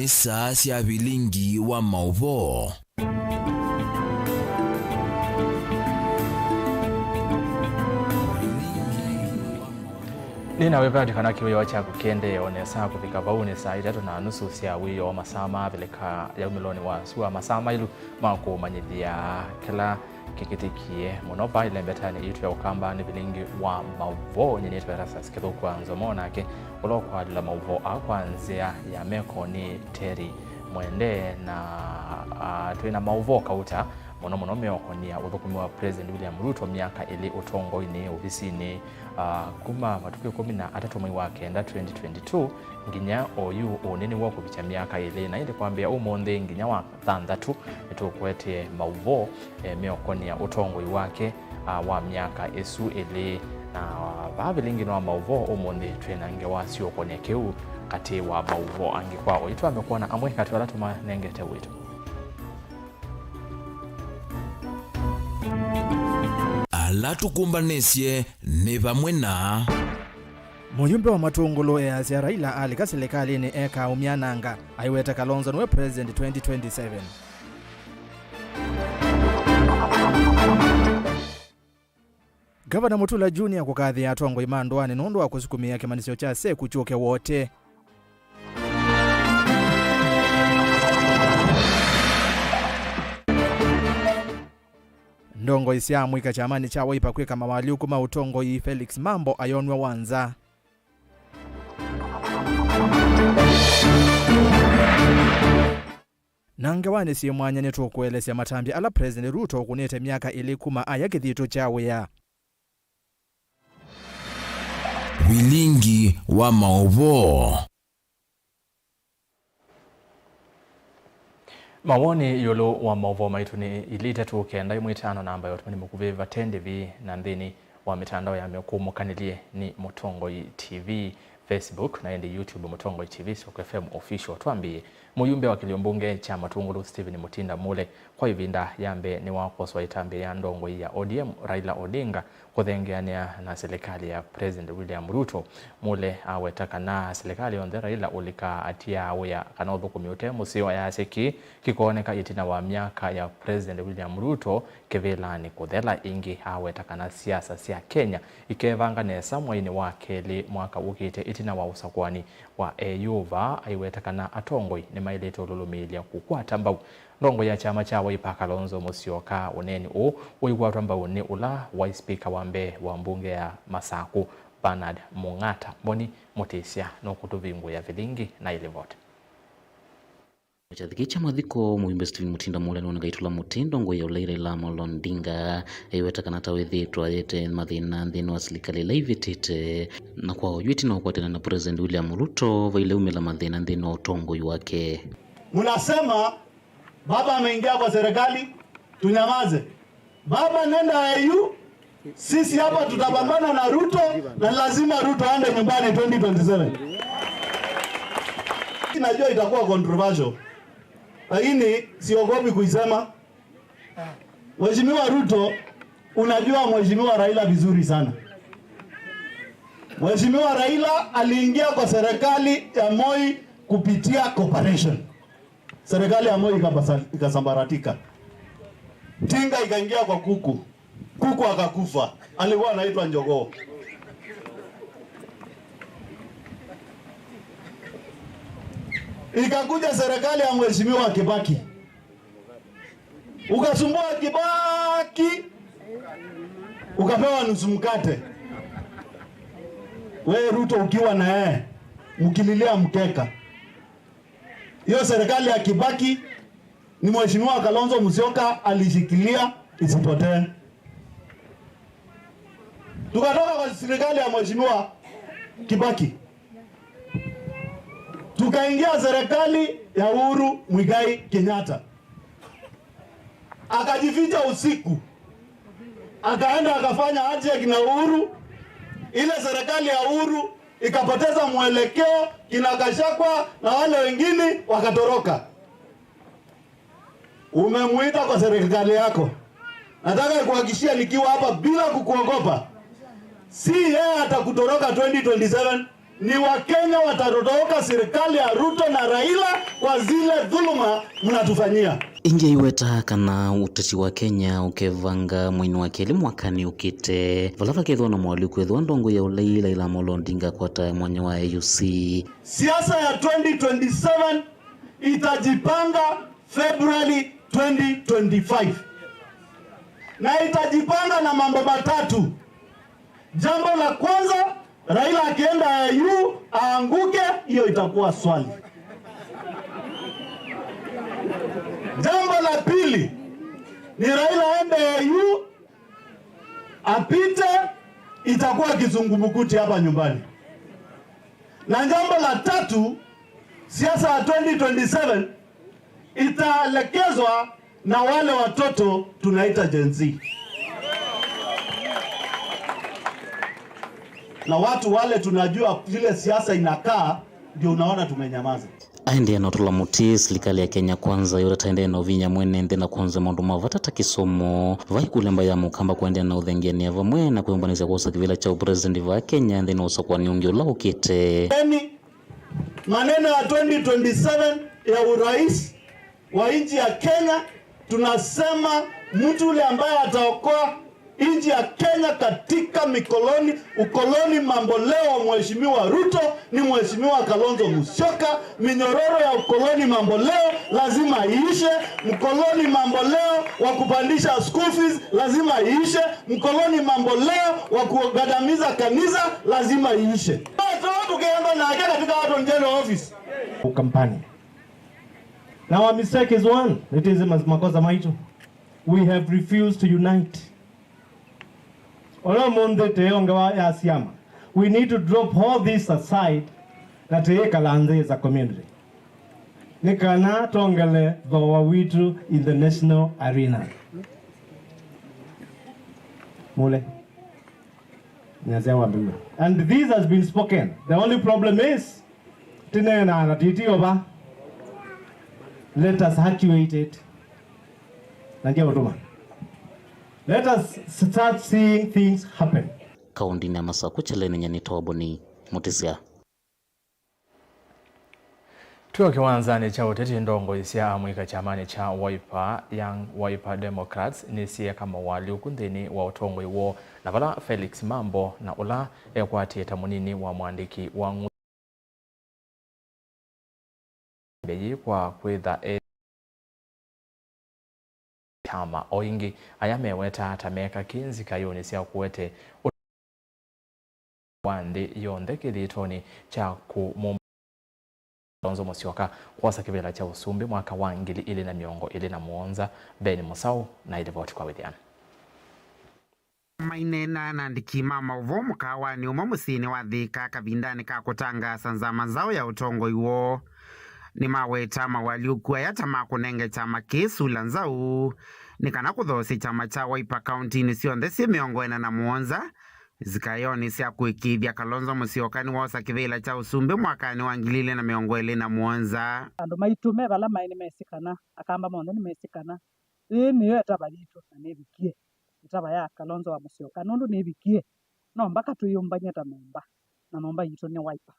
ni saa cia bilingi wa mauvo. Nina webandi kana kiwe wacha kukende onesa kufika baune saa 3:30 cia wiyo wa masama vileka ya miloni wa suwa masama ilu mako manyithia kila kikitikie muno ba ile betani yitu ya ukamba ni bilingi wa mauvo nyene twerasa skitho kwanza mona ke ulokwa la mauvo akwanzia ya meko ni Terry Mwende na tuina mauvo kauta muno meokonia uthukumi wa President William Ruto miaka ili utongo ini ofisini kuma matukio 13 mwezi wa kenda 2022 nginya oyu unene wa kubicha miaka ile na ile kwambia umonde nginya wa 3 nitukwete mauvo meokonia utongo wake wa miaka esu ile na babilingi no mauvo umonde twena ngewa sio konekeu kati wa mauvo angikwa oitwa amekuwa na amwe kati wala tuma nengete wetu ala tukumbanisye ni bamwe na muyumbe wa matungulu ya Azia Raila alika serikali ni eka umyananga aiweta Kalonzo nwe president 2027. Gavana Mutula Junior kukathi ya Tongo Imandwani nundu wa kusukumia kimanisio cha se kuchuke wote. Ndongo isia mwika chamani cha waipa kweka mawaliu kuma utongo yi Felix Mambo ayonwe wanza. Nangewane siyo mwanya netu kuelesea matambi ala President Ruto kunete miaka ili kuma ayakithito chawe ya bilingi wa mauvo. Mawoni yolo wa mauvo maitu ni ilita tu kenda mwitano namba yote ni mkuviva tendevi na ndini wa mitandao ya mekumu kanilie ni Mutongoi TV, Facebook na endi YouTube Mutongoi TV, Soko FM official. Tuambie muyumbe wa kiliombunge cha Matungulu Stephen Mutinda Mule kwa hivinda yambe ni wakoswa itambe ya ndongo ya ODM Raila Odinga kuthengeania na serikali ya President William Ruto. Mule awetaka na serikali onde Raila ulika atia awea kanodhu kumiote musiwa ya seki kikooneka itina wa miaka ya President William Ruto kevelani kuthela ingi awetaka na siasa sia Kenya ikevanga nesa mwaini wakeli mwaka ukite itina wa usakwani wa Eyuva aiwetaka na atongoi ni maileto lulumilia kukwata mbau ndongo ya chama cha Wiper Kalonzo Musyoka uneni uigwatwa mbau ni ula wa speaker wambe wa mbunge ya Masaku Bernard Mung'ata mboni Mutisia no kutuvingu ya vilingi na ile vote Chathiki cha mathiko muimbe Stephen Mutinda Mule nona gaitula Mutindo ngo ya Raila la Molondinga aiweta kana tawethitwa yete mathina nthino serikali laivitite na kwa oyuti na kwatena na President William Ruto vaile umela mathina nthino tongo wake. Munasema baba ameingia kwa serikali tunyamaze. Baba nenda AU, sisi hapa tutapambana na Ruto na lazima Ruto aende nyumbani 2027. Najua itakuwa controversial, lakini siogopi kuisema. Mheshimiwa Ruto, unajua Mheshimiwa Raila vizuri sana. Mheshimiwa Raila aliingia kwa serikali ya Moi kupitia cooperation. Serikali ya Moi ikasambaratika. Tinga ikaingia kwa kuku. Kuku akakufa. Alikuwa anaitwa Njogoo. Ikakuja serikali ya Mheshimiwa Kibaki. Ukasumbua Kibaki. Ukapewa nusu mkate. Wewe Ruto ukiwa na yeye mkililia mkeka. Hiyo serikali ya Kibaki ni Mheshimiwa Kalonzo Musyoka alishikilia isipotee. Tukatoka kwa serikali ya Mheshimiwa Kibaki. Tukaingia serikali ya Uhuru Muigai Kenyatta. Akajificha usiku. Akaenda akafanya handshake na Uhuru. Ile serikali ya Uhuru ikapoteza mwelekeo, kina Gachagua na wale wengine wakatoroka. Umemuita kwa serikali yako. Nataka kuhakikishia nikiwa hapa bila kukuogopa. Si yeye atakutoroka 2027, ni Wakenya watarotoka serikali ya Ruto na Raila kwa zile dhuluma mnatufanyia. Inge iweta kana uteti wa Kenya ukevanga mwini wa keli mwakani ukite valava kedho na mwaliku edho ndongo ya Raila ila Amolo Odinga kwa ta mwanya wa AUC. Siasa ya 2027 itajipanga February 2025 na itajipanga na mambo matatu. Jambo la kwanza, Raila akienda AU aanguke, hiyo itakuwa swali. Jambo la pili ni Raila aende AU apite, itakuwa kizungumkuti hapa nyumbani. Na jambo la tatu, siasa ya 2027 itaelekezwa na wale watoto tunaita Gen Z. Na watu wale tunajua vile siasa inakaa, ndio unaona tumenyamaza. Aende na tula muti serikali ya Kenya kwanza yora taende na uvinya mwene ende na kwanza maundu mavatata kisomo vai kulemba ya mukamba kuende na udhengeni ava mwena kuyombanisa kwa kivila cha president va Kenya ende na usa kwa niungi ula ukite. Maneno ya 2027 ya urais wa nchi ya Kenya, tunasema mtu ule ambaye ataokoa nchi ya Kenya katika ukoloni mambo leo mheshimiwa Ruto ni mheshimiwa Kalonzo Musyoka. Minyororo ya ukoloni mambo leo lazima iishe. Mkoloni mambo leo wa kupandisha school fees lazima iishe. Mkoloni mambo leo wa kugadamiza kanisa lazima iishe. Tukienda na katika watu njeno office kampani. Now our mistake is one. It is makosa maitu. We have refused to unite. We need to drop all this aside na Kalanze as a community. Nikana tongele vawa witu in the national arena. Mule. And this has been spoken. The only problem is let us actuate it. Let us start seeing things happen. Kaundi na Masaku chelene nyani toboni mutisia. Tuwa kiwanzani cha uteti ndongo isia amwika chamani cha Wiper, Young Wiper Democrats nisiye kama wali ukundini wa utongo iwo na vala Felix Mambo na ula kwa tieta munini wa mwandiki wa beji kwa kwetha chama oingi ayameweta atameka kinzi kayoni sia kuwete wande yonde kilitoni cha kumomba Kalonzo Musyoka kwasa kivela cha usumbi mwaka wa 2017 Ben Musau na idevoti kwa withiana mainena na ndikima mauvo mukawani umo musini wa Thika kavindani ka kutangasa nzama zao ya utongo iwo ni maweta mawaliukua ya tama kunenge chama kisu lanzau ni kana kuthosi chama cha Wiper County ni sionde si miongoena na muonza zikayoni siya kuikithia Kalonzo Musyoka ni wosa kivila cha usumbi mwakani wa 2017 andu maitume vala maini mesikana akamba mondo ni mesikana niyo etaba litu na nebikie etaba ya Kalonzo wa Musyoka nundu nebikie no mpaka tuyumbanye ta memba na nomba yitu ni Wiper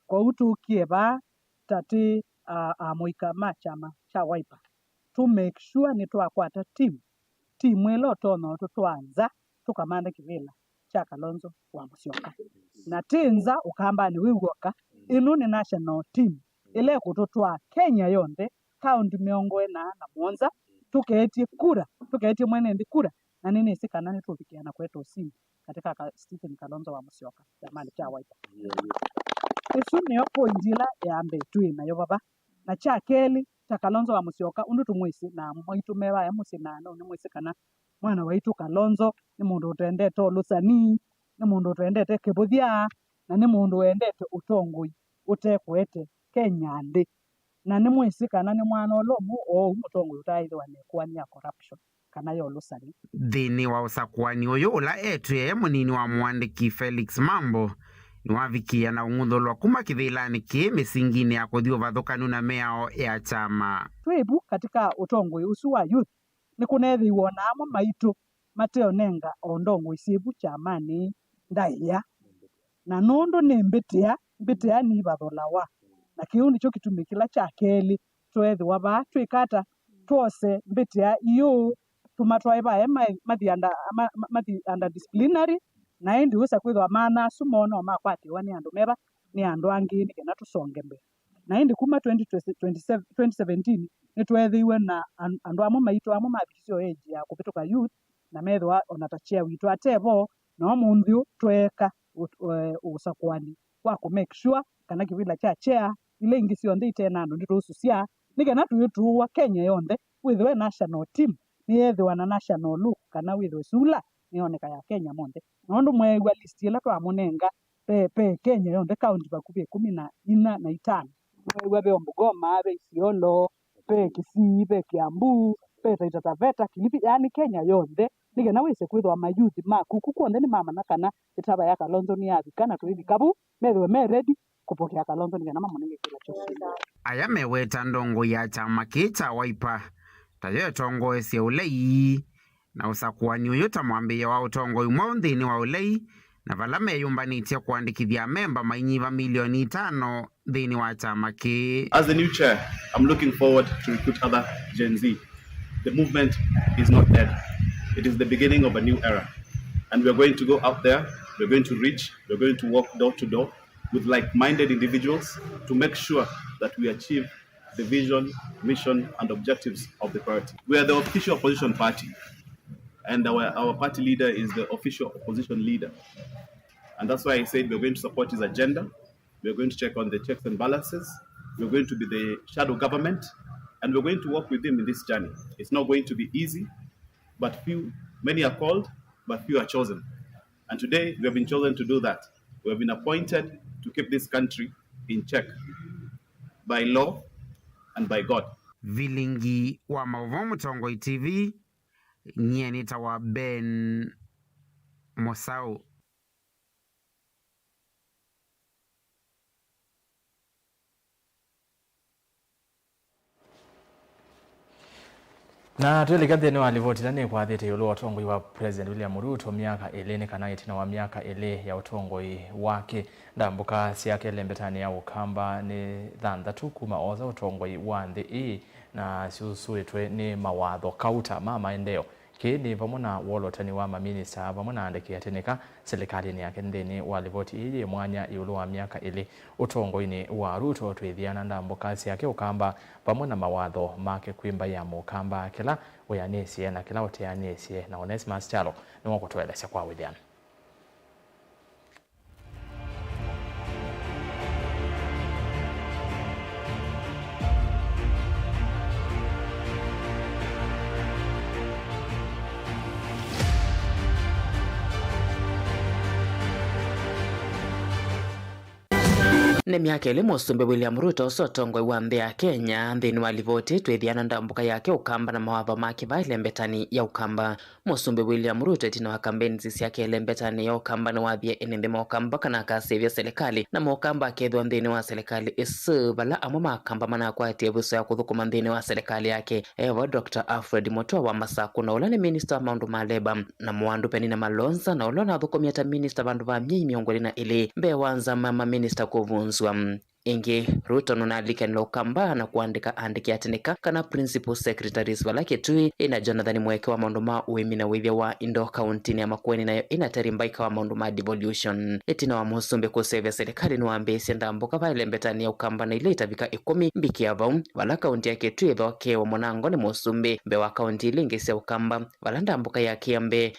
kwa utukie ba tati muikama chama cha Wiper to make sure ni twakwata team elo tono twanza tukamanda kivila cha Kalonzo wa Musyoka na tinza ukamba ni wiwoka inu ni national team ile kutotwa Kenya yonde county miongoena na muonza tuketie mwene ndi kura na nini sikana ni tufikiana kwetu simu katika Stephen Kalonzo wa Musyoka jamani cha Wiper isu niyo poindila ya ambe tuina yo baba na cha keli cha Kalonzo wa Musyoka undu tumwisi na mwaitumewa ya musinano ni mwisi kana mwana waitu Kalonzo ni mundu utendete olusani ni mundu utendete kibuthia na ni mundu wendete utongoi utekwete Kenya ndi na ni mwisi kana ni mwana olomu o mutongoi utaithwa ni kuania corruption kana yo olusani thini wa usakwani uyu ula etwe munini wa mwandiki Felix Mambo ni wavikia na ung'uthulwa kuma kithilani ki misingini ya kuthio vathukanu na meao ya chama twebu katika utongoi usu wa youth ni kunethiwa namo maitu mateo nenga ondongo isibu chamani ndaia na nundu ni mbitia mbite yani batholawa na kiu nicho kitumikila cha keli twethwa ba twikata twose mbite ya iyo tumatwae bae mathi under disciplinary na endi usa kwithwa mana sumono makwatiwa ni andu meba ni andu angi ni kena tusonge mbere na endi kuma 2017 ni twethiwe na andu amwe maitwa amwe mabikisio age ya kupituka youth na methwa onatachia witu atebo no munthio tweka usakwani wa ku make sure kana kivila cha chair ile ingi cionthe itena andu nditusucia nikena tuituwa Kenya yonthe withwe national team ni ethwa na national look kana withwe sula nioneka ya Kenya monthe nondu mwegwa list ila twamunenga pe Kenya yonthe county bakubi 14 na 5 mwegwa be Bungoma be Isiolo pe Kisii pe Kiambu pe Taita Taveta Kilifi yani Kenya yonthe nikena wise kwithwa mayuthi maku kukuonde ni mama nakana itaba ya Kalonzo ni athikana twithi kabu methwe me ready kupokea Kalonzo nikena mama munenge kila chosi aya meweta ndongo ya chama kicha Wiper tayo tongoesie ulei na usakuani uyu ta mwambia wa utongo umwe nthini wa ulei na vala meyumbanitie kuandikithia memba mainyiva milioni 5 nthini wa chama ki. As the new chair, I'm looking forward to recruit other Gen Z. The movement is not dead. It is the beginning of a new era. And we're going to go out there, we're going to reach, we're going to walk door to door with like-minded individuals to make sure that we achieve the vision, mission, and objectives of the party. We are the official opposition party, and our party leader is the official opposition leader. And that's why I said we're going to support his agenda, we're going to check on the checks and balances, we're going to be the shadow government, and we're going to work with him in this journey. It's not going to be easy, but many are called, but few are chosen. And today, we have been chosen to do that. We have been appointed to keep this country in check by law and by God. Vilingi wa Mauvomu Tongoi TV, nyeni tawa Ben Mosau. Na tuelekea thini wa livoti nani kwa thete yulu utongoi wa President William Ruto miaka eleni kana itina wa miaka ele ya utongoi wake ndambuka siake lembetani ya ukamba ni thanthatu kuma oza utongoi wa nthi na siusuitwe ni mawatho kauta maendeleo kini pamona wolotani wa maminista pamona andiki ateneka serikali yake nthini wa livoti ili mwanya yulu wa miaka ele utongoi wa Ruto twithiana ndambuka siake ukamba pamona mawatho make kwimba ya mukamba kila uyanesie na kila uteanesie na Onesmus Chalo ni wakutuelesha kwa withiana. Ni miaka ile musumbe William Ruto sotongoi wa nthi ya Kenya nthini wa livoti twithiana ndambuka yake ukamba na mawatho make vaile mbetani ya ukamba. Musumbe William Ruto itina wa kampeni ciake lembetani ya ukamba ni wathie enende maukamba kana akasivia serikali na maukamba akethwa nthini wa serikali isu vala amwe makamba manakwatie vuso ya kuthukuma nthini wa serikali yake ewa Dr. Alfred Mutua wa Masaku na ula ni minister wa maundu ma leba na Mwandu Penina Malonza na ula na thukumia ta minister vandu va myei miongoni na ili mbe wanza mama minister kuvunzwa. Ingi Ruto nunalika nilo ukamba na kuandika andiki atenika kana principal secretaries walake tui ina Jonathan Mweke wa maundu ma uimi na withia wa Indo County ya Makueni nayo ina Terimbaika wa maundu ma devolution. Itina wa musumbe kusevya serikali nuambesi ndambuka vaile mbetani ya ukamba na ile itavika 10 mbiki ya vau wala kaunti ya Kitui dhoke wa Monango ni musumbe mbe wa kaunti ilingisi ya ukamba wala ndambuka ya kiambe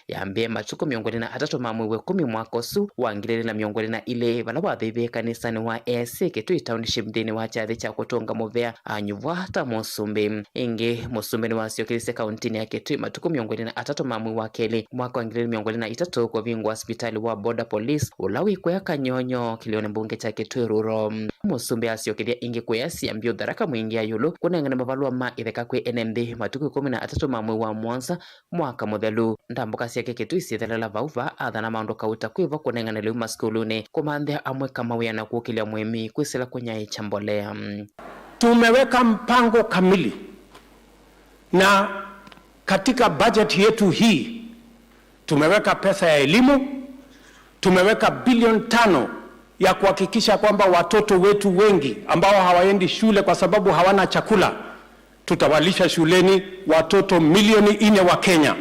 machuku miongoni na atatu mamwe 10 mwakosu wangilele na miongoni na ile wala wathive kanisani wa ESC Kitui township dini wa chathi cha kutunga muvea anyuvwa ta musumbe. Ingi musumbe ni wasiokilise kauntini ya Kitui matuku miongoni na atatu mamwe wa keli mwaka wangilele miongoni na itatu kwa vingu wa hospitali wa border police ulawi kwea Kanyonyo kilione mbunge cha Kitui Ruro. Musumbe asiokilia ingi kweyasi ambio dharaka mwingi ya yulu kunengana mavalua ma itheka kwe NMD matuku 13 mamwe wa Mwanza mwaka muthelu ndambuka siake Kitui sithalela vauva athana maundu kauta kwiva kunengana liu maskulune kumandhea amwe kama wea na kukilia mwemi kwisila kwenye chambolea. Tumeweka mpango kamili na katika budget yetu hii tumeweka pesa ya elimu, tumeweka bilioni 5 ya kuhakikisha kwamba watoto wetu wengi ambao hawaendi shule kwa sababu hawana chakula, tutawalisha shuleni watoto milioni 4 wa Kenya.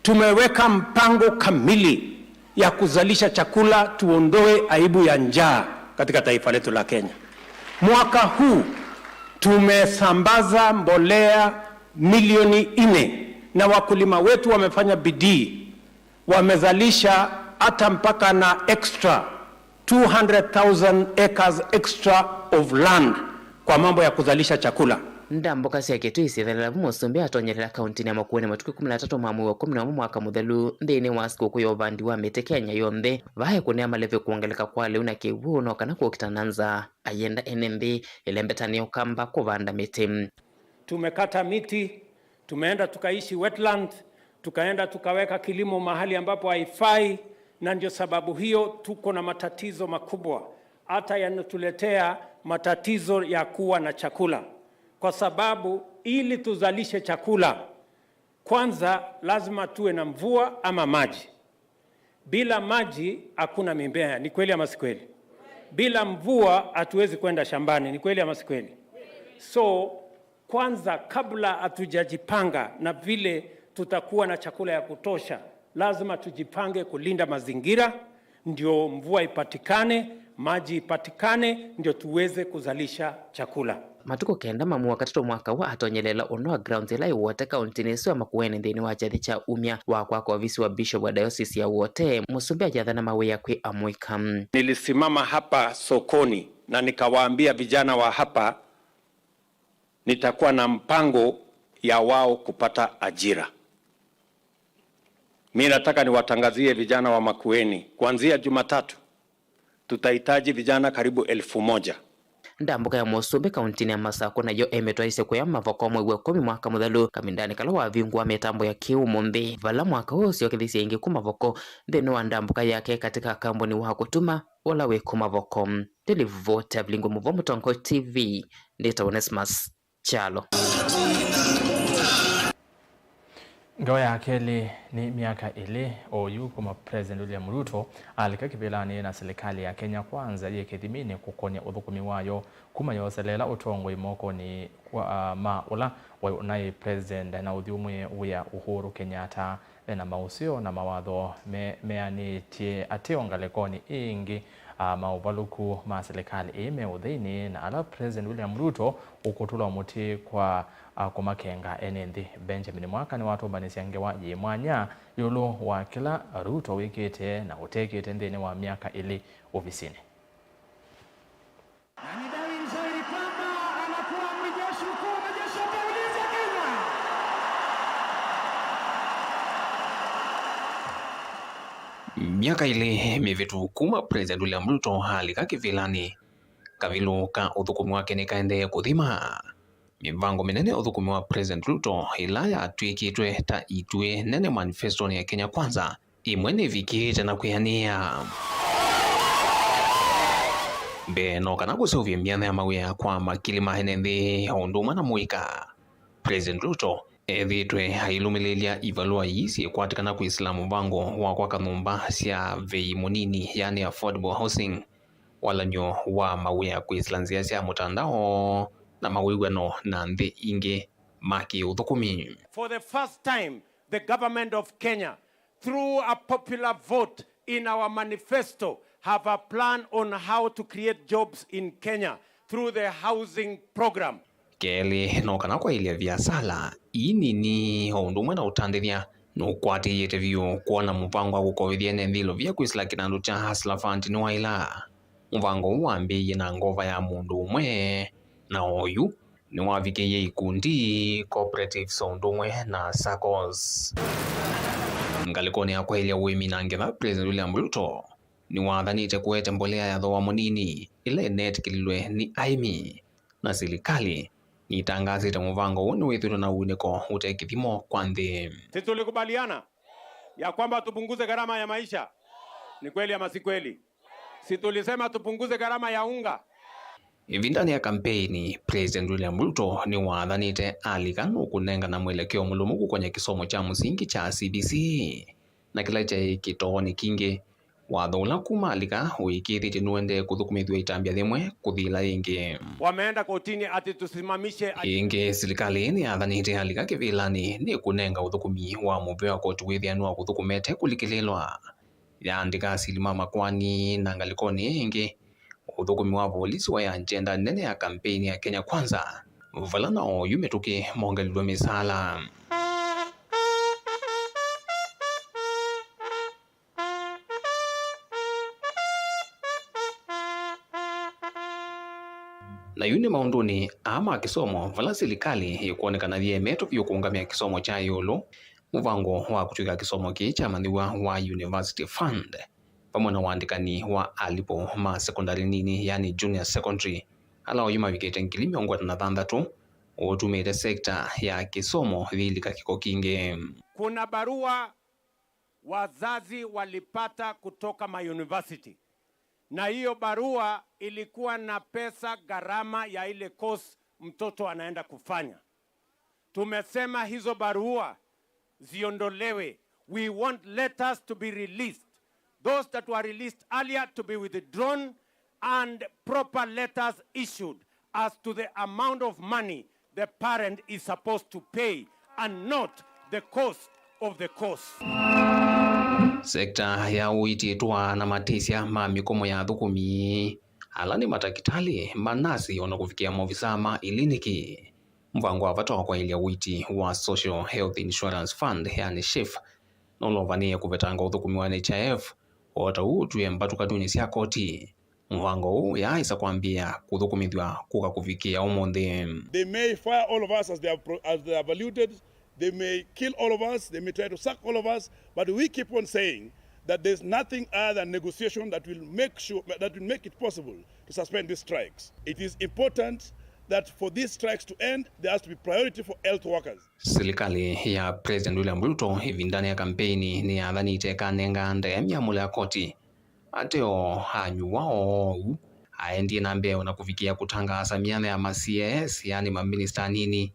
Tumeweka mpango kamili ya kuzalisha chakula, tuondoe aibu ya njaa katika taifa letu la Kenya. Mwaka huu tumesambaza mbolea milioni 4 na wakulima wetu wamefanya bidii, wamezalisha hata mpaka na extra 200,000 acres extra of land kwa mambo ya kuzalisha chakula. Ndamboka ciaketu icitherera Musumbi atonyerera kaunti ya Makueni matuku 13 mwamwe wa 10 mwaka muthelu thini wa sikukuu ya ubandi wa miti Kenya yonthe vahe kunia maleve kuongeleka kwa leu na kiwu no kana kukitananza ayenda NMB ilembetani ukamba kuvanda miti. Tumekata miti, tumeenda tukaishi wetland, tukaenda tukaweka kilimo mahali ambapo haifai, na ndio sababu hiyo tuko na matatizo makubwa, hata yanatuletea matatizo ya kuwa na chakula. Kwa sababu ili tuzalishe chakula, kwanza lazima tuwe na mvua ama maji. Bila maji hakuna mimea, ni kweli ama si kweli? Bila mvua hatuwezi kwenda shambani, ni kweli ama si kweli? So kwanza, kabla hatujajipanga na vile tutakuwa na chakula ya kutosha, lazima tujipange kulinda mazingira, ndio mvua ipatikane, maji ipatikane, ndio tuweze kuzalisha chakula. Matuko kenda mamua katatu mwaka wa atonyelela unoa grounds ila iwote kauntini isu ya Makueni thini wa jathi cha umya wa kwa ofisi wa bishop wa diocese ya wote Musumbi ajathana mawe ya kwi amwikam. Nilisimama hapa sokoni na nikawaambia vijana wa hapa nitakuwa na mpango ya wao kupata ajira. Mimi nataka niwatangazie vijana wa Makueni, kuanzia Jumatatu tutahitaji vijana karibu 1,000. Ndambuka ya Musumbi kauntini ya Masako na yo emetwaise kwa mavoko mwe 10 mwaka muthelu kamindani kala wa vingu wa mitambo ya kiumumbi vala mwaka huo sio kithisi ingi kumavoko thini wa ndambuka yake katika kambuni wa kutuma wala we kumavoko. Televota Blingo Muvomo Tonko TV Ndeta Onesmus Chalo. Ngao ya akeli ni miaka ile oyu kuma President William Ruto alika kibelani na serikali ya Kenya Kwanza yekithimini kukonia uthukumi wayo kuma yoselela utongo imoko ni kwa maula wa nai President na uthiumwe uya Uhuru Kenyatta na mausio na mawatho meanitie ationgalekoni ingi mauvaluku ma serikali ime uthini na ala President William Ruto ukutula muti kwa kumakenga enendi Benjamin Mwaka ni watu banisiange wa mwanya yulu wa kila Ruto wikite na utekite ndini wa miaka ili ofisini. Miaka ile mivitu kuma President William Ruto halika kivilani kavilu ka uthukumi wake nikaende kuthima mivango minene uthukumi wa President Ruto ilaya atwikitwe ta itwe nene manifesto ya Kenya Kwanza imwe nivikite na kuyania beno kana kusuvia miana ya mawia kwa makili mahene nthi onduma na muika. President Ruto ethitwe hailumilelia ivalua yisi kwatikana ku Islamu vango wa kwa kanumba sia vei munini yani affordable housing wala nyo wa mawia ku Islanzia sia mutandao na mawigwano na nthi inge maki uthukumi. For the first time the government of Kenya through a popular vote in our manifesto have a plan on how to create jobs in Kenya through the housing program. Keli no kana kwa ile biasala ini ni ondumwe na utandithia no kwati yete vyo kuona mpango wa kukovithia nthilo vya kwisila kinandu cha Hustler Fund ni waila mpango uambi na ngova ya mundu umwe na oyu ni wavikeye ikundi cooperatives ondumwe na SACCOs ngalikoni akwa ile wemi na ngetha President William Ruto ni wathanite kuete mbolea ya thoa munini ile net kililwe ni aimi na serikali nitangazite muvango woni withiro na uneko utekithimo kwa nthi. Sisi tulikubaliana ya kwamba tupunguze gharama ya maisha, ni kweli ama si kweli? Si tulisema tupunguze gharama ya unga? Ivindani ya kampeni President William Ruto ni wathanite alikanu kunenga na mwelekeo mulumuku kwenye kisomo cha msingi cha CBC na kila cha kitoni kingi watho ula kumalika wikithite nuende kuthukumithwa itambia thimwe kuthila ingi. Wameenda kotini ati tusimamishe ingi serikali ni athanite alika kivilani ni kunenga uthukumi wa muvea wa koti withianwa kuthukumete kulikililwa yaandika asilima makwani na ngalikoni ingi uthukumi wa polisi wa agenda nene ya kampeni ya Kenya Kwanza vala nao yumituki mongelilwe misala. Na yuni maunduni ama kisomo vala serikali ikuonekana thiemeto vyo kuungamia kisomo cha yulu muvango wa kutuika kisomo ki cha mandhiwa wa University Fund pamwe na waandikani wa alipo ma secondary nini yani junior secondary ala yuma vikete ngili miongo na thandatu utumire sekta ya kisomo thilika kiko kingi. Kuna barua wazazi walipata kutoka ma university, na hiyo barua ilikuwa na pesa gharama ya ile course mtoto anaenda kufanya. Tumesema hizo barua ziondolewe. We want letters to be released. Those that were released earlier to be withdrawn and proper letters issued as to the amount of money the parent is supposed to pay and not the cost of the course. Sekta ya uititwa na matesia ma mikomo ya thukumi alani matakitali manasi ona kufikia maofisa ma iliniki mvango wa vatoa kwa ilia witi wa Social Health Insurance Fund yani SHIF nolovanie kuvetanga uthukumi wa NHIF ota utuye mbatukatuni sia koti mvango huu yaisa kuambia kuthukumithwa kuka kufikia umuthi. They may fire all of us as they have alluded. They may kill all of us, they may try to sack all of us, but we keep on saying that there's nothing other than negotiation that will make it possible to suspend these strikes. It is important that for these strikes to end, there has to be priority for health workers. Serikali ya President William Ruto hivi ndani ya kampeni ni adhanite kanenga ndemya ya mula koti ateo hanyu wao aendie nambe na kufikia kutangaza miana ya ma-CAS yani ma-minister nini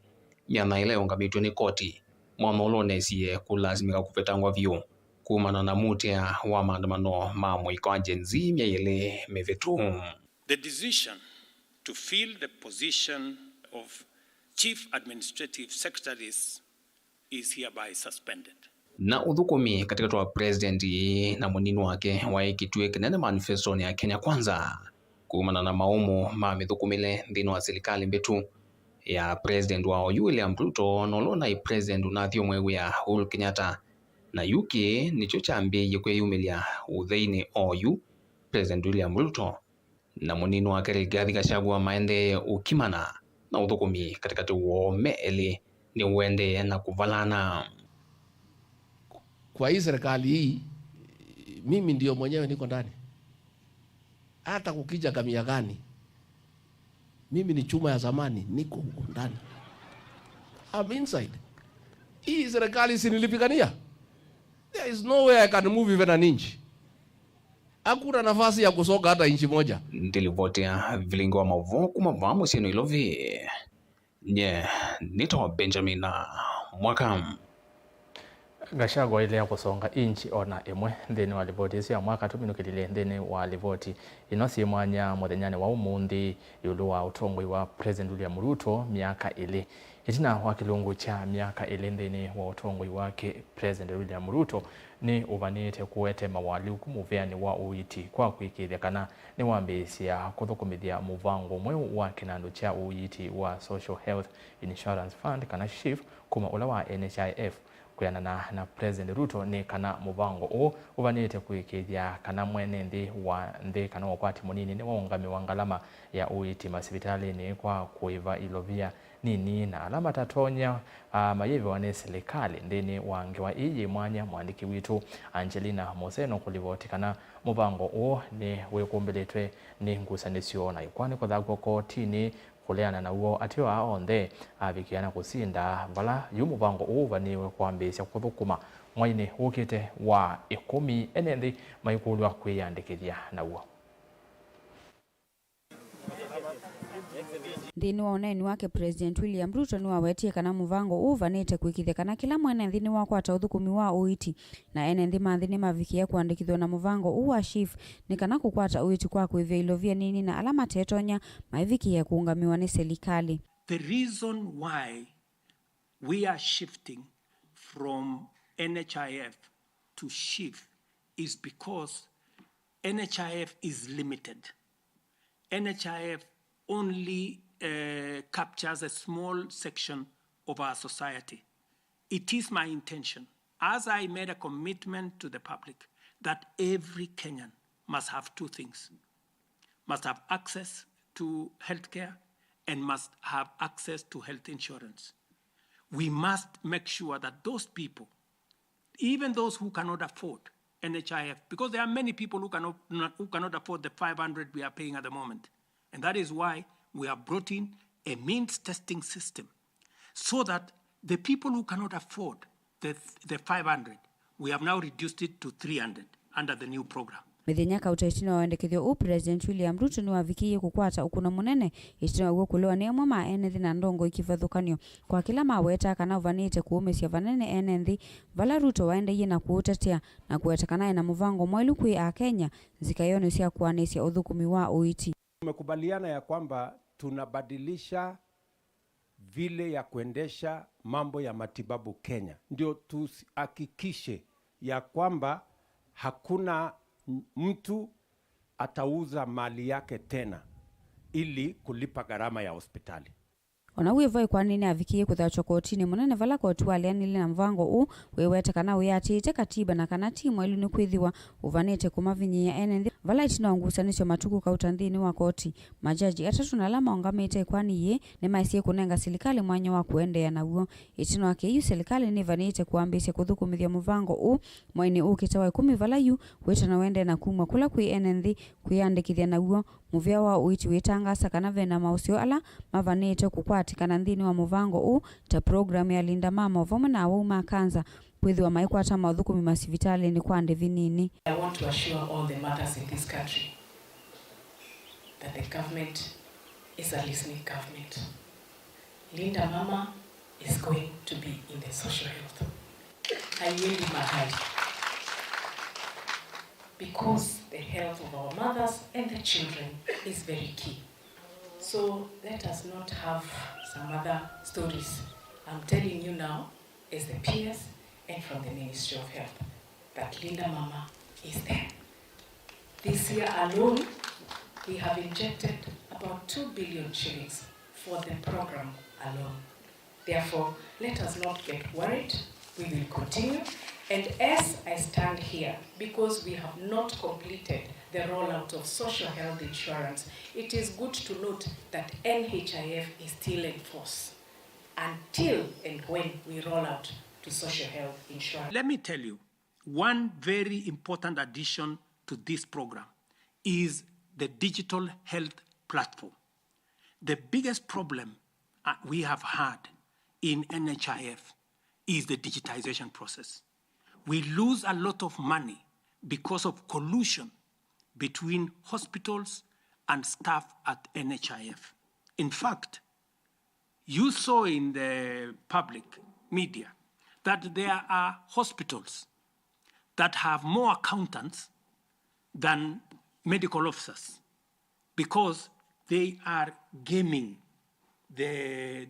miana ile ungamitwe ni koti mwamolone siye kulazimika kupetangwa vyo kumana na mutia wa maandamano mamwe kwa jenzi myele mevetu. The decision to fill the position of Chief Administrative Secretaries is hereby suspended. Na uthukumi katika toa president na munini wake wa ikitwe kinene manifesto ya Kenya Kwanza kumana na maumo ma mithukumile ndino wa serikali mbetu ya president wa William Ruto nolona i president unathio mwewe ya Uhuru Kenyatta na UK nicho chambiye kweyumilia uthaini oyu president William Ruto na munini wake Rigathi Gachagua maende ukimana na uthukumi katika tuwo meeli ni uende na kuvalana. Kwa hii serikali hii mimi ndio mwenyewe niko ndani. Hata kukija kamia gani mimi ni chuma ya zamani niko huko ndani. I'm inside. Hii serikali sinilipigania. There is no way I can move even an inch. Hakuna nafasi ya kusoga hata inchi moja. Ndilivotea vilingo wa mavuku mavamu sino ilovi. Nye, nito Benjamin na mwaka. Gachagua ile ya kusonga inchi ona emwe nthini wa livoti cia mwaka tuminukilile nthini wa livoti ino si mwanya muthenyani wa umundi yulu wa utongoi wa President William Ruto miaka ili itina wa kilungu cha miaka ili nthini wa utongoi wake President William Ruto ni uvanite kuwete mawali kumuveani wa uiti kwa kuikithia kana ni wambisia kuthukumithia muvango mwe wa kinandu cha uiti wa Social Health Insurance Fund kana SHIF kuma ula wa NHIF kuyana na President Ruto ni kana muvango o uvanite kuikithia kana mwene nthi kana wakwati munini ni waungami wa ngalama ya uiti masibitali ni kwa kuiva ilovia nini na alama tatonya mayevi wane serikali ndini wangewa iji mwanya mwandiki witu Angelina Moseno kulivotikana muvango o ni wekumbeletwe ni ngusanisio na ikwani kwa dhagwa kotini kuleana na uo atio aonde avikiana kusinda vala yumuvango uva niwe kuambisya kuthukuma mwaine ukite wa 10 enendi maikulwa kwiyandikithia na uo. Nthini wa uneni wake President William Ruto ni wawetie kana muvango uvanite kwikithia kana kila mwene nthini wa kwata uthukumi wa uiti na ene nthi manthini mavikia kuandikithwa na muvango wa chief ni kana kukwata uiti kwa kwivia ilovia nini na alama tetonya maivikia kuungamiwa ni serikali. The reason why we are shifting from NHIF to SHIF is because NHIF is limited. NHIF only captures a small section of our society. It is my intention, as I made a commitment to the public, that every Kenyan must have two things. Must have access to healthcare and must have access to health insurance. We must make sure that those people, even those who cannot afford NHIF, because there are many people who cannot afford the 500 we are paying at the moment. And that is why we have brought in a means testing system so that the people who cannot afford the 500, we have now reduced it to 300 under the new program. Mithenya kautaitino waendekithio President William Ruto ni wavikie kukwata ukuna munene itino ugo kulewa ni amwe ma enethi na ndongo ikivathukanio kwa kila maweta kana uvanite kuumisya vanene enethi vala Ruto waendeye na kuutetea na kuetekana na muvango mwelu kwi a Kenya zikayoni cia kuanisya uthukumi wa uiti. Tumekubaliana ya kwamba tunabadilisha vile ya kuendesha mambo ya matibabu Kenya, ndio tuhakikishe ya kwamba hakuna mtu atauza mali yake tena ili kulipa gharama ya hospitali. Ona wivoi kwa nini avikie kuthachwa kotini munene vala koti walianile na mvango wewete kana uyatite katiba na kana timu ilu ni kwithiwa uvanite kumavinyia ene vala itino ngusanisho matuku kautanthini wa koti majaji atatu na alama ongamite kwani ye ni maisie kunenga serikali mwanya wa kuendea na uo itino akeyu serikali ni vanite kuambisya kuthukumithia mvango mwaini ukitawa 10 vala yu wetana wende na kumwa kula kwi ene kuyandikithia na uo muvya wa uiti witangasa kana vena mausio ala mavanite kukwatikana nthini wa muvango ta program ya Linda Mama vomwe na wauma kanza kwithiwa maikwata mathukumi masivitali ni kwande vinini. I want to assure all the mothers in this country that the government is a listening government. Linda Mama is going to be in the social health. I yield my hand. Because the health of our mothers and the children is very key. So let us not have some other stories. I'm telling you now, as the PS and from the Ministry of Health, that Linda Mama is there. This year alone, we have injected about 2 billion shillings for the program alone. Therefore, let us not get worried. We will continue. And as I stand here, because we have not completed the rollout of social health insurance, it is good to note that NHIF is still in force until and when we roll out to social health insurance. Let me tell you, one very important addition to this program is the digital health platform. The biggest problem we have had in NHIF is the digitization process. We lose a lot of money because of collusion between hospitals and staff at NHIF. In fact, you saw in the public media that there are hospitals that have more accountants than medical officers because they are gaming the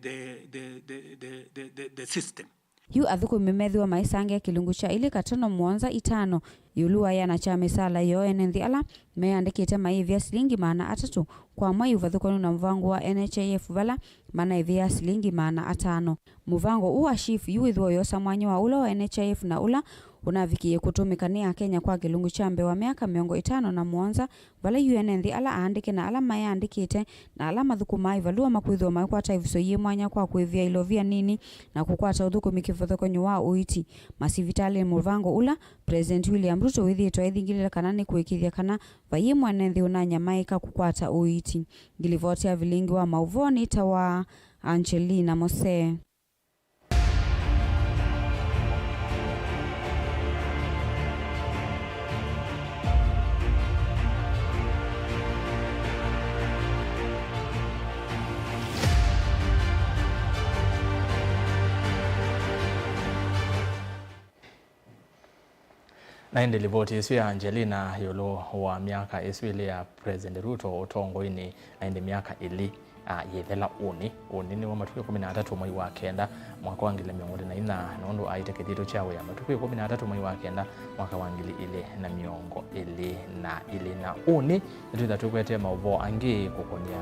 system. Yu athukumi methiwa maisangia kilungu cha ili katano muonza itano yuluwa yana cha misala yo enenthi ala meandikite maivya silingi maana atatu kwa mwai uvathukonu na mvango wa NHIF vala mana ivya silingi maana atano. Mvango uwa shifu yu idhuwa yosa mwanyo wa ula wa NHIF na ula unavikie kutumikania Kenya kwa kilungu cha mbe wa miaka 50 na muonza vala yu enenthi ala aandike na ala maya andikite na ala mathukuma ivalua makwithwa maikwata iviso ye mwanya kwa kwivya ilovia nini na kukwata uthukumi kivathukonyo wa uiti masivitali mvango ula President William Ruto withitwa ithingilira kana ni kwikithia kana vaye mwanenthi unanya maika kukwata uiti. Ngilivotia vilingi wa mauvoni tawa Angelina Mose. naende livoti isu ya Angelina yolo wa miaka isu ile ya President Ruto utongo ini naende miaka ili yethela uni ni wa matukio 13 mwezi wa kenda mwaka wa 2024 nondo aite kidito chawe ya matukio 13 mwezi wa kenda mwaka wa 2024 uni ndio tukwete mauvo angi kukonia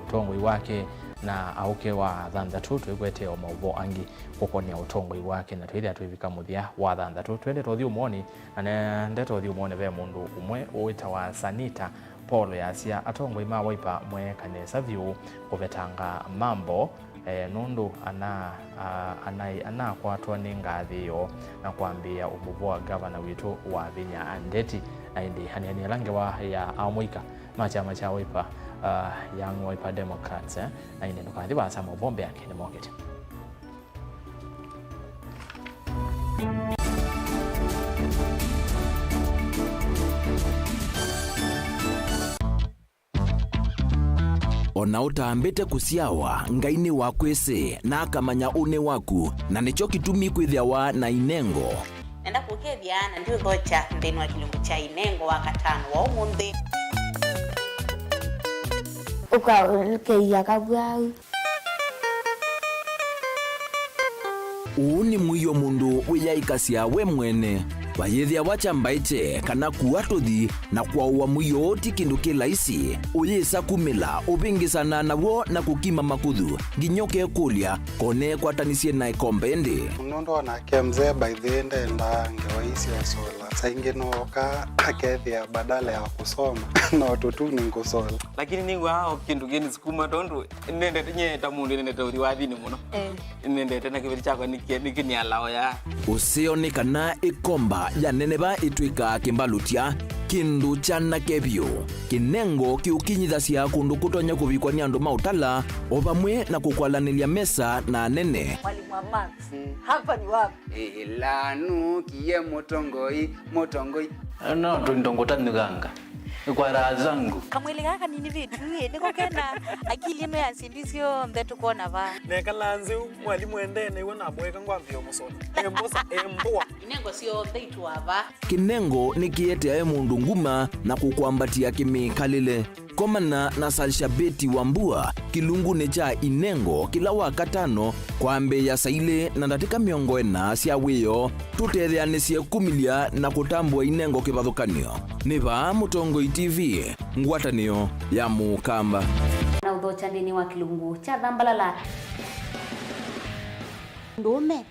utongo wake na auke wa thanthatu tukwete mauvo angi kukonia utongo wake na twile atwivika muthia wa thanthatu twende tothi umoni na ndeto thi umone ve mundu umwe uita wa Sanita Paul yasia atongo ima waipa mwe kanesa vyu kuvetanga mambo nundu ana kwatwa ni ngathiyo na kuambia umuvu wa gavana witu wa Vinya Andeti na indi haniani lange wa ya amuika machama cha waipa Young Wiper Democrats na indi nukathi wa sama bombe yake ni mokete. Ona utambite kusiawa ngaini wakwese na akamanya une waku na nicho kitumi kwithiawa na inengo nenda kukethiana ndio gocha ndeni wa kilungu cha inengo wa katano wa umundi ukakeia kabwau uni muyo mundu wiyaikasia we mwene bayethia wachambaite kana kuatothi na kwaua muyo oti kindu kilaisi uyisa kumila ubingisana nawo na kukima makuthu nginyoke kulia kone kwatanisie na ikombende unondo na kemze by the end enda ngewaisi ya sola saingi noka akethia badala ya kusoma na watoto ni kusola lakini ningo hao kindu geni sikuma tondu nende nye tamundu nende tori wathini muno nende tena kibiri chako nikini alao ya usioni kana ikomba ya neneba itwika kimbalutia kindu chana kebyo kinengo kiukinyithasia kundu kutonya kuvikwa ni andu mautala obamwe na kukwalanilia mesa na nene mwalimu wa maths hapa ni wapi lanu kiye motongoi no ndongotani ganga kwa raha zangu kamwili gaka nini vitu niko kena akili ino ya sindisio mbetu kona va nekalanze mwalimu endene iwe nabweka ngwambio musona embosa emboa inengo sio theitu ava kinengo nikiete ae mundu nguma na kukwambatia kimikalile komana na Salshabeti Wambua kilungu ne cha inengo kila wakatano kwambe ya saile na ndatika miongo ena sia wiyo tutetheanisie kumilia na kutambua inengo kivathukanio niva Mutongo TV ngwatanio ya Mukamba na udhocha ndini wa kilungu cha Thambalala ndume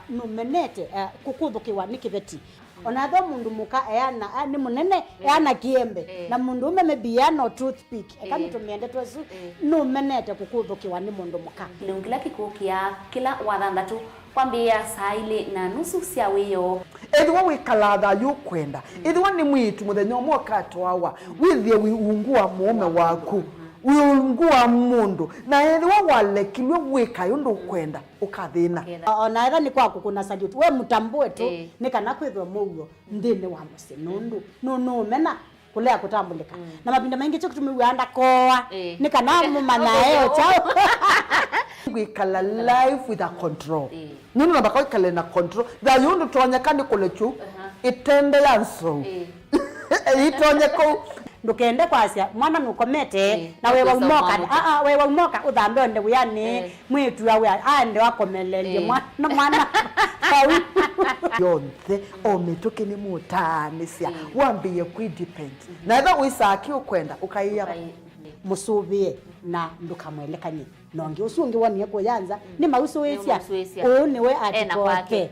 numenete kukuthukiwa ni kiveti onatho mundu muka eana ni munene eana kiembe na mundu ume mebiano toothpick kama tumiende twesu numenete kukuthukiwa ni mundu muka kilungila kikukia kila wathanthatu kwambia saili na nusu cia wiyo ethwa wikalatha yukwenda ethwa ni mwitu muthenya umwe katwawa withie wiungua mume waku wiungua mundu na ethwa walekilwe wika yundu kwenda ukathina ona etha ni kwaku kuna salute we mutambue tu ni kana kwithwa muyo ndini wa musi nundu no mena kulea kutambulika na mapinda mengi cyo kutumiwanda koa ni kana mumana eo chao wikala life with a control nini nabaka wikala na control da yundu tonyekani kulechu itende yanso itonyeko ndukende kwasia mwana nukomete na wewe umoka wewe umoka uthambe onde uyani mwitu awe ande wakomelelie mwana yonthe ometoke ni mutanisia wambie kwidepend na eva uisaki ukwenda ukaiya musubie na ndukamwelekanye nonge usungi wani ko yanza ni mauso wesia ni we atikote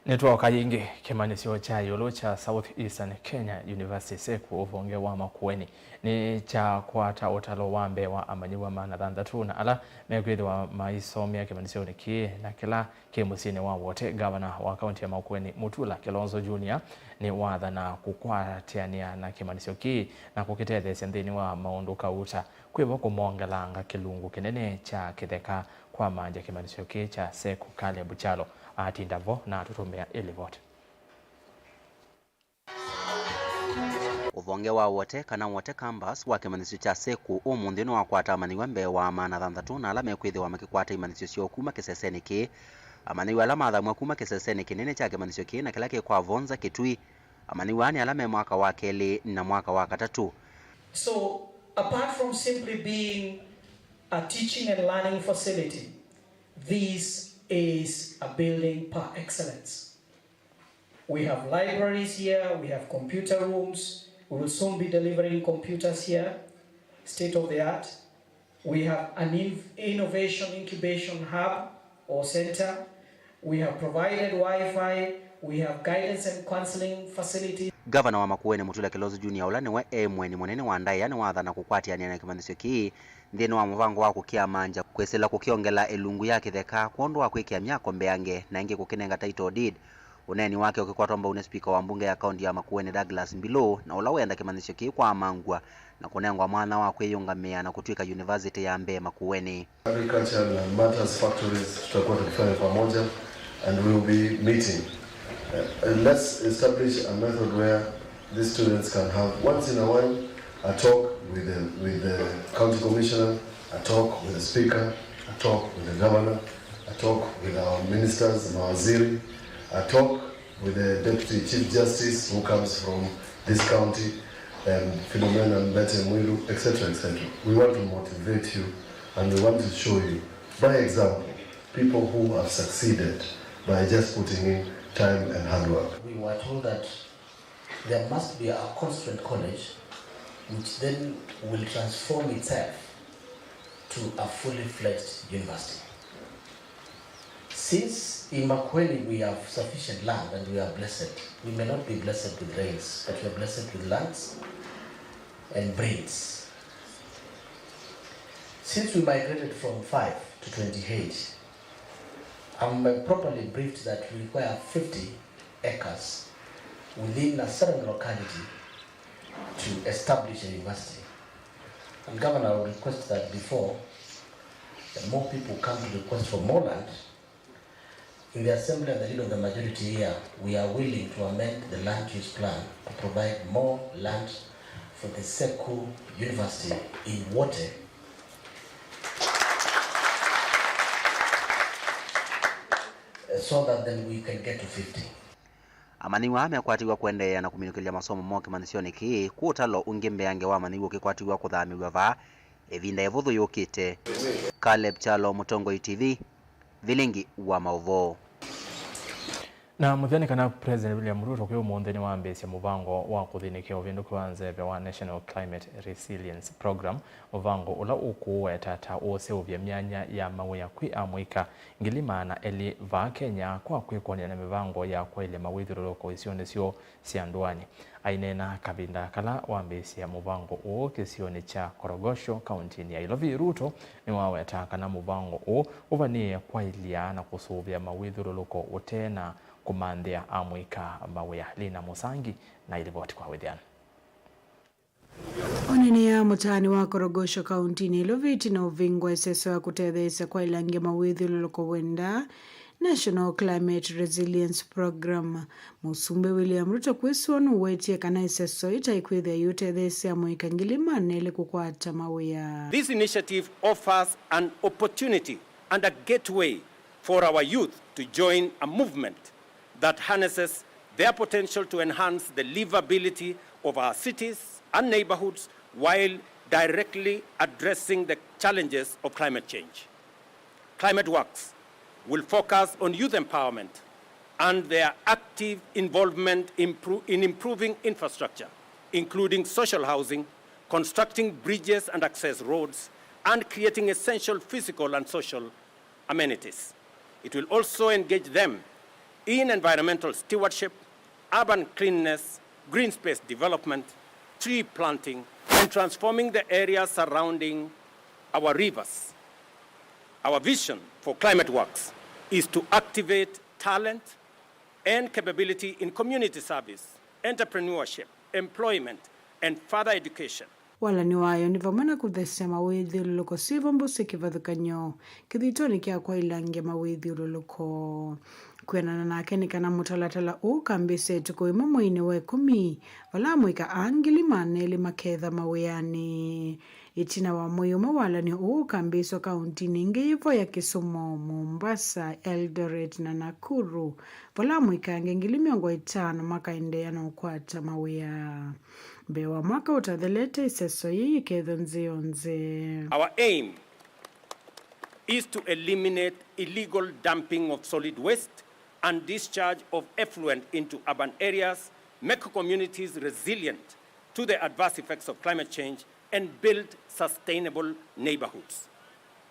Network yingi kimanisio cha yolo cha South Eastern Kenya University seku uvonge wa Makueni ni cha kwata otalo wambe wa amanyiwa mana thanthatu na ala megwithe wa maisomia kimanisio ni ki na kila kimusini wa wote gavana wa kaunti ya Makueni Mutula Kilonzo Junior ni watha na kukwatiania na kimanisio ki na kukitethe nthini wa maundu kauta kwivo kumongelanga kilungu kinene cha kitheka kwa manja kimanisio ki cha seku Caleb Chalo atindavo na tutumia elivot. Uvonge wa wote kana wote campus wa kimanisho cha seku umuthi no akwata amaniwa mbe wa mana thanthatu na ala mekwithiwa makikwata imanisho cio kuma kiseseni ki amaniwa ala mathamwa kuma kiseseni kinene cha kimanisho ki na kila kwa vonza kitui amaniwa ni ala me mwaka wa keli na mwaka wa katatu. So apart from simply being a teaching and learning facility, this is a building par excellence. We have libraries here, we have computer rooms. We will soon be delivering computers here, state of the art. We have an innovation incubation hub or center. We have provided Wi-Fi. We have guidance and counseling facilities. Governor wa Makueni Mutula Kilonzo Junior ula niwe emweni munene wa ndai yani wathana kukwatiania na kimanisho ki ndino wa muvango wa kukia manja kwesela kukiongela elungu yake theka kwondwa kwikia myako mbeange na ingi kukinenga title deed. Uneni wake ukikwatomba une speaker wa mbunge ya kaunti ya Makueni Douglas Mbilo na ula wenda kimanisho ki kwa amangwa na kunengwa mwana wa kweyungamia na kutwika university ya Mbe Makueni. Agricultural and matters factories tutakuwa tukifanya pamoja and we will be meeting. Let's establish a method where the students can have once in a while a talk with the county commissioner, a talk with the speaker, a talk with the governor, a talk with our ministers, mawaziri, a talk with the deputy chief justice who comes from this county, Philomena Mbete Mwilu, etc., etc. We want to motivate you and we want to show you, by example, people who have succeeded by just putting in time and hard work. We were told that there must be a constraint college which then will transform itself to a fully fledged university. Since in Makueni we have sufficient land and we are blessed, we may not be blessed with rains, but we are blessed with lands and breeds. Since we migrated from 5 to 28, I'm properly briefed that we require 50 acres within a certain locality to establish a university. And Governor will request that before more people come to request for more land, in the Assembly and the lead of the majority here, we are willing to amend the land use plan to provide more land for the Seku University in Wote. So that then we can get to 50. Amaniwa amekwatiwa kuendelea na kuminukilia masomo mo kimanisioni ki kuutalo ungembeange wa amaniwa kikwatiwa kuthamiwa va evinda evuthu yukite. Caleb Chalo, Mutongo TV, Vilingi wa Mauvo. Na muthani kana President William Ruto kwa umuthani wa mbesi muvango wa kuthinikia uvindu kwanze wa National Climate Resilience Program muvango ula ukuwa tata ose uvya myanya ya mawe ya kwi amwika ngilima na eli va Kenya kwa kwikonia na mivango ya kwa ile mawithiroko isione sio siandwani ainena kabinda kala wa mbesi ya muvango o kisione cha Korogosho kaunti ya Ilovi. Ruto ni waweta kana muvango o uvanie kwa ilia na kusuvya mawithiroko utena kumandia amwika mawea Lina Musangi na ilivoti kwa wedhiana. Onene ya mutani wa Korogosho kaunti ni Iloviti na uvingwa eseso wa kutethesa kwa ilangia mawithi luloko wenda National Climate Resilience Program. Musumbe William Ruto kwisuonu wetie kana eseso itaikuithia yutethesa ya mwika ngilima nele kukwata mawea. This initiative offers an opportunity and a gateway for our youth to join a movement that harnesses their potential to enhance the livability of our cities and neighborhoods while directly addressing the challenges of climate change. Climate Works will focus on youth empowerment and their active involvement in improving infrastructure, including social housing, constructing bridges and access roads, and creating essential physical and social amenities. It will also engage them in environmental stewardship, urban cleanliness, green space development, tree planting, and transforming the areas surrounding our rivers. Our vision for Climate Works is to activate talent and capability in community service, entrepreneurship, employment, and further education. Wala ni wayo ni vamana kuthesya mawithi ululuko sivo mbusi kivathukanyo kithitoni kia kwa ilangia mawithi ululuko. kwenana nake nikana mutalatala ukambise tukuima mwini we 10 wala mwika angili maneli maketha mawiyani itina wa muyuma wala ni ukambiswa kaunti ningi ivo ya Kisumu, Mombasa, Eldoret na Nakuru wala mwika ngili 5 makaendea na ukwata mawiya bewa mwaka utathelete iseso yi ketho nzionze. Our aim is to eliminate illegal dumping of solid waste and discharge of effluent into urban areas, make communities resilient to the adverse effects of climate change, and build sustainable neighborhoods.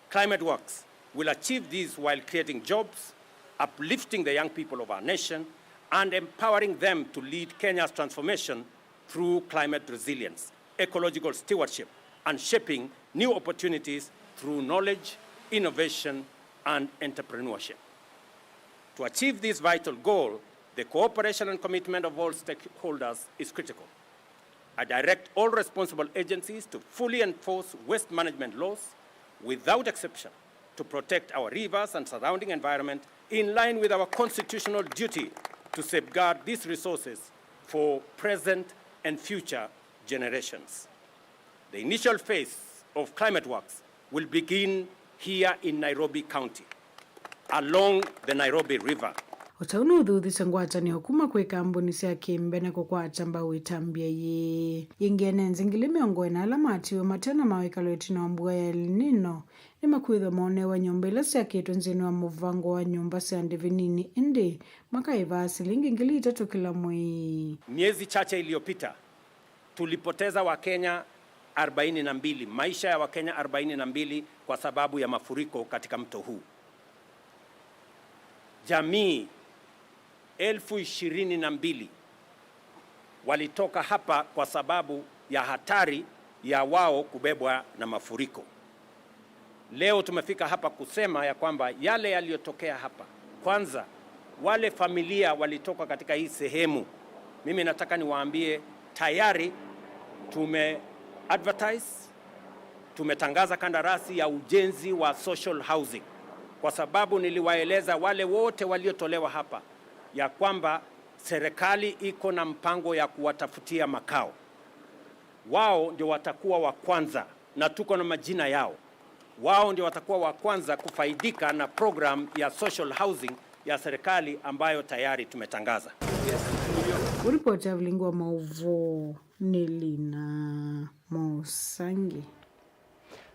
Climate Works will achieve this while creating jobs, uplifting the young people of our nation, and empowering them to lead Kenya's transformation through climate resilience, ecological stewardship, and shaping new opportunities through knowledge, innovation, and entrepreneurship. To achieve this vital goal, the cooperation and commitment of all stakeholders is critical. I direct all responsible agencies to fully enforce waste management laws without exception to protect our rivers and surrounding environment in line with our constitutional duty to safeguard these resources for present and future generations. The initial phase of Climate Works will begin here in Nairobi County, along the Nairobi River. Utaunu uthuthisa ngwatani hukuma kwi kambuni cia kimbe na kukwata mbau itambia yi yingene nzingili 40 alamatiwe matena mawikalo itina mbua ya El Nino ni makwitho monewa nyumba ila siakitwe nzini wa muvango wa nyumba cia ndivinini indi makaiva shilingi 3,000 kila mwei. Miezi chache iliyopita tulipoteza Wakenya 42, maisha ya Wakenya 42 kwa sababu ya mafuriko katika mto huu. Jamii 22,000 walitoka hapa kwa sababu ya hatari ya wao kubebwa na mafuriko. Leo tumefika hapa kusema ya kwamba yale yaliyotokea hapa, kwanza wale familia walitoka katika hii sehemu, mimi nataka niwaambie tayari tumetangaza kandarasi ya ujenzi wa social housing, kwa sababu niliwaeleza wale wote waliotolewa hapa ya kwamba serikali iko na mpango ya kuwatafutia makao. Wao ndio watakuwa wa kwanza, na tuko na majina yao. Wao ndio watakuwa wa kwanza kufaidika na program ya social housing ya serikali ambayo tayari tumetangaza. Uripoti ya Vilingi wa Mauvo Nelina Musangi.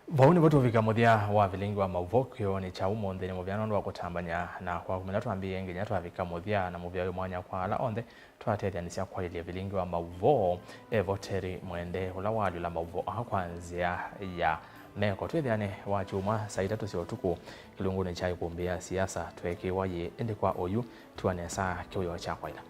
Vauni votu vika muthia wa Vilingi wa Mauvo kyo ni cha umonde ni muvyano wa kutambanya na kwa kumina tuambie nginya twavika muthia na muvya mwanya kwa ala onde twatethania kwa ile Vilingi wa Mauvo evoteri mwende ula wali la Mauvo kwanzia ya meko twethiane wa chuma saa 3 cia utuku kilunguni cha kumbia siasa twekiwa ye ende kwa oyu tuanesa kyo cha kwaila.